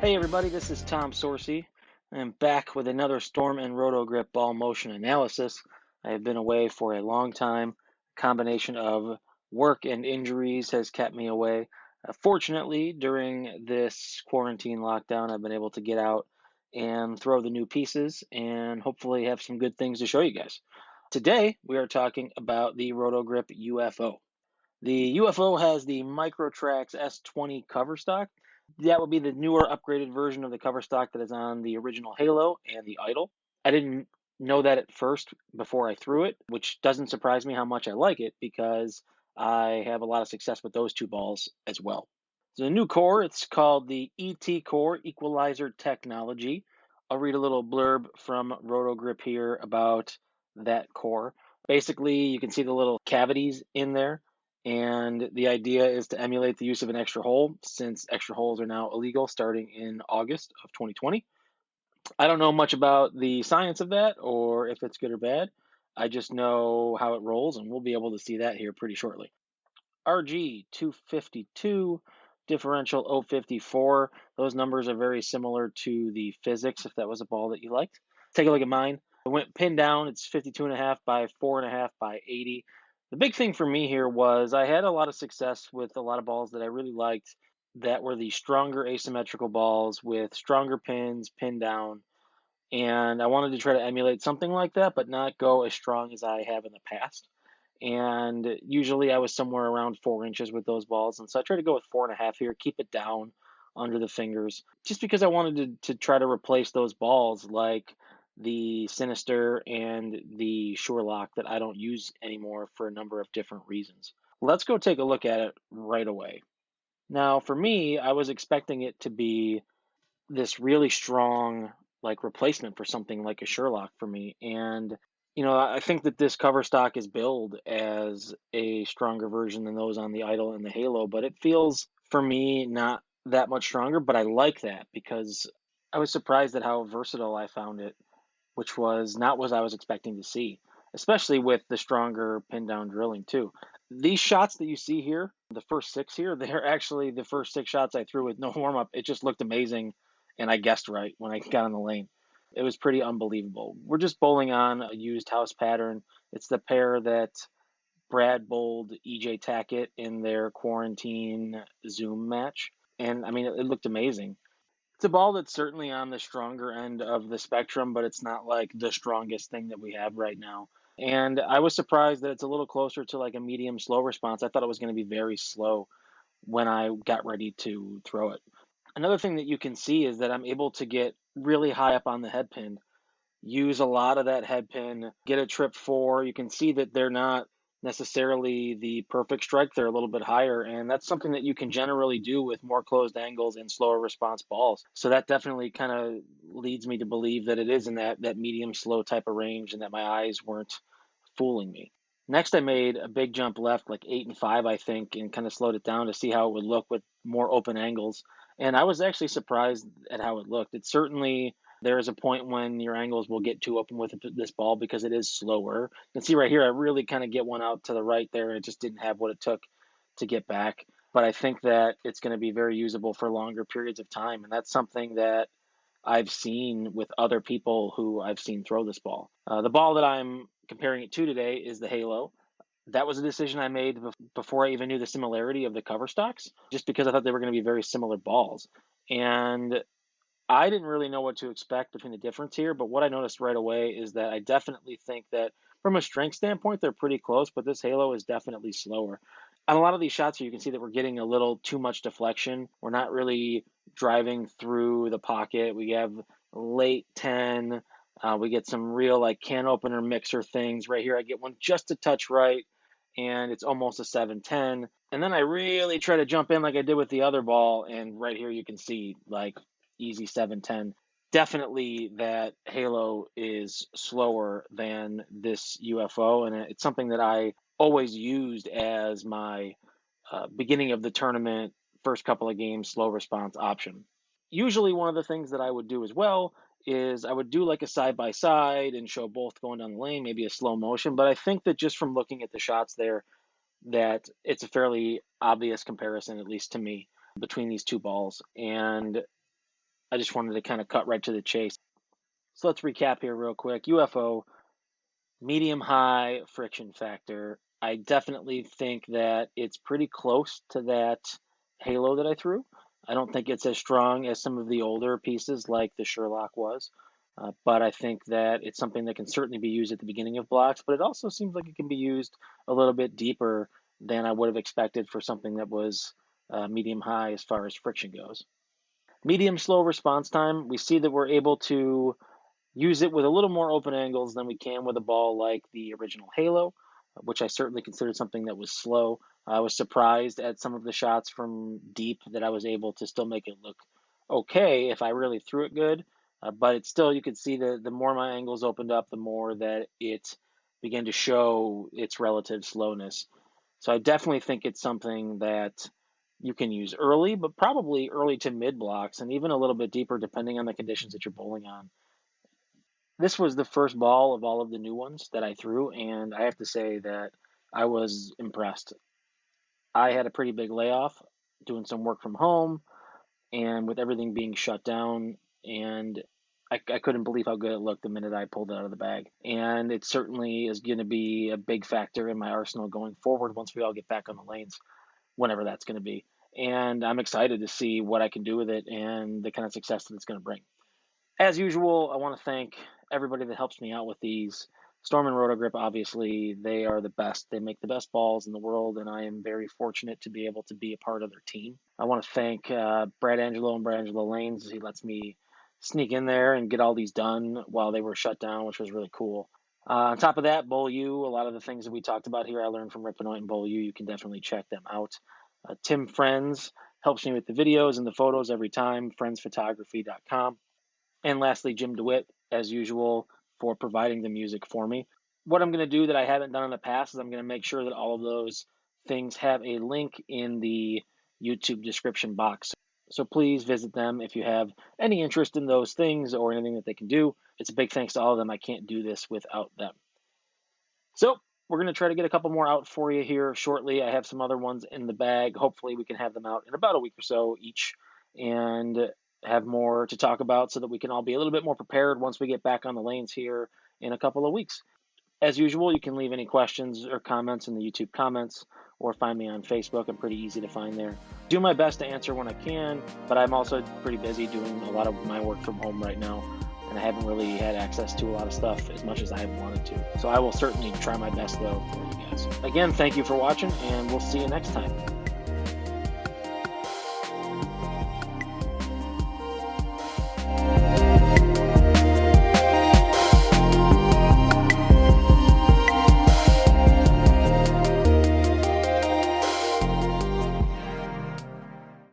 Hey everybody, this is Tom Sorsey. I'm back with another Storm and Roto Grip ball motion analysis. I have been away for a long time. A combination of work and injuries has kept me away. Fortunately, during this quarantine lockdown, I've been able to get out and throw the new pieces and hopefully have some good things to show you guys. Today, we are talking about the Roto Grip UFO. The UFO has the Microtrax S20 cover stock. That would be the newer upgraded version of the cover stock that is on the original Halo and the Idol. I didn't know that at first before I threw it, which doesn't surprise me how much I like it because I have a lot of success with those two balls as well. So the new core, it's called the ET Core Equalizer Technology. I'll read a little blurb from Roto Grip here about that core. Basically, you can see the little cavities in there. And the idea is to emulate the use of an extra hole, since extra holes are now illegal starting in August of 2020. I don't know much about the science of that or if it's good or bad. I just know how it rolls, and we'll be able to see that here pretty shortly. RG 252, differential 054. Those numbers are very similar to the physics if that was a ball that you liked. Take a look at mine. I went pin down. It's 52.5 by 4.5 by 80. The big thing for me here was I had a lot of success with a lot of balls that I really liked that were the stronger asymmetrical balls with stronger pins, pin down. And I wanted to try to emulate something like that, but not go as strong as I have in the past. And usually I was somewhere around 4 inches with those balls. And so I tried to go with 4.5 here, keep it down under the fingers, just because I wanted to try to replace those balls like the Sinister and the Surelock that I don't use anymore for a number of different reasons. Let's go take a look at it right away. Now, for me, I was expecting it to be this really strong like replacement for something like a Sherlock for me. And I think that this cover stock is billed as a stronger version than those on the Idol and the Halo, but it feels for me not that much stronger. But I like that because I was surprised at how versatile I found it, which was not what I was expecting to see, especially with the stronger pin down drilling too. These shots that you see here, the first six here, they're actually the first six shots I threw with no warm up. It just looked amazing, and I guessed right when I got on the lane. It was pretty unbelievable. We're just bowling on a used house pattern. It's the pair that Brad bowled EJ Tackett in their quarantine Zoom match. And I mean, it looked amazing. It's a ball that's certainly on the stronger end of the spectrum, but it's not like the strongest thing that we have right now. And I was surprised that it's a little closer to like a medium slow response. I thought it was going to be very slow when I got ready to throw it. Another thing that you can see is that I'm able to get really high up on the head pin, use a lot of that head pin, get a trip four. You can see that they're not necessarily the perfect strike. They're a little bit higher, and that's something that you can generally do with more closed angles and slower response balls. So that definitely kind of leads me to believe that it is in that medium slow type of range and that my eyes weren't fooling me. Next, I made a big jump left, like 8 and 5, I think, and kind of slowed it down to see how it would look with more open angles. And I was actually surprised at how it looked. It certainly, there is a point when your angles will get too open with this ball because it is slower. You can see right here, I really kind of get one out to the right there, and it just didn't have what it took to get back. But I think that it's going to be very usable for longer periods of time, and that's something that I've seen with other people who I've seen throw this ball. The ball that I'm comparing it to today is the Halo. That was a decision I made before I even knew the similarity of the cover stocks, just because I thought they were going to be very similar balls. And I didn't really know what to expect between the difference here, but what I noticed right away is that I definitely think that from a strength standpoint, they're pretty close, but this Halo is definitely slower. On a lot of these shots here, you can see that we're getting a little too much deflection. We're not really driving through the pocket. We have late 10. We get some real like can opener mixer things right here. I get one just a touch right, and it's almost a 710. And then I really try to jump in like I did with the other ball, and right here you can see like easy 710. Definitely that halo is slower than this UFO, and it's something that I always used as my beginning of the tournament, first couple of games, slow response option. Usually one of the things that I would do as well is I would do like a side by side and show both going down the lane, maybe a slow motion. But I think that just from looking at the shots there, that it's a fairly obvious comparison, at least to me, between these two balls. And I just wanted to kind of cut right to the chase. So let's recap here real quick. UFO, medium high friction factor. I definitely think that it's pretty close to that halo that I threw. I don't think it's as strong as some of the older pieces like the Sherlock was, but I think that it's something that can certainly be used at the beginning of blocks, but it also seems like it can be used a little bit deeper than I would have expected for something that was medium high as far as friction goes. Medium slow response time, we see that we're able to use it with a little more open angles than we can with a ball like the original Halo, which I certainly considered something that was slow. I was surprised at some of the shots from deep that I was able to still make it look okay if I really threw it good. But it's still, you could see the more my angles opened up, the more that it began to show its relative slowness. So I definitely think it's something that you can use early, but probably early to mid blocks and even a little bit deeper depending on the conditions that you're bowling on. This was the first ball of all of the new ones that I threw, and I have to say that I was impressed. I had a pretty big layoff doing some work from home, and with everything being shut down, and I couldn't believe how good it looked the minute I pulled it out of the bag. And it certainly is going to be a big factor in my arsenal going forward once we all get back on the lanes, whenever that's going to be. And I'm excited to see what I can do with it and the kind of success that it's going to bring. As usual, I want to thank everybody that helps me out with these. Storm and Roto Grip, obviously, they are the best. They make the best balls in the world, and I am very fortunate to be able to be a part of their team. I want to thank Brad Angelo and Brad Angelo Lanes. He lets me sneak in there and get all these done while they were shut down, which was really cool. On top of that, Bowl U, a lot of the things that we talked about here, I learned from Rip Benoit and Bowl U. You can definitely check them out. Tim Friends helps me with the videos and the photos every time, friendsphotography.com. And lastly, Jim DeWitt, as usual, for providing the music for me. What I'm going to do that I haven't done in the past is I'm going to make sure that all of those things have a link in the YouTube description box. So please visit them if you have any interest in those things or anything that they can do. It's a big thanks to all of them. I can't do this without them. So we're going to try to get a couple more out for you here shortly. I have some other ones in the bag. Hopefully we can have them out in about a week or so each and have more to talk about so that we can all be a little bit more prepared once we get back on the lanes here in a couple of weeks. As usual, you can leave any questions or comments in the YouTube comments or find me on Facebook. I'm pretty easy to find there. Do my best to answer when I can, but I'm also pretty busy doing a lot of my work from home right now, and I haven't really had access to a lot of stuff as much as I wanted to. So I will certainly try my best, though, for you guys. Again, thank you for watching, and we'll see you next time.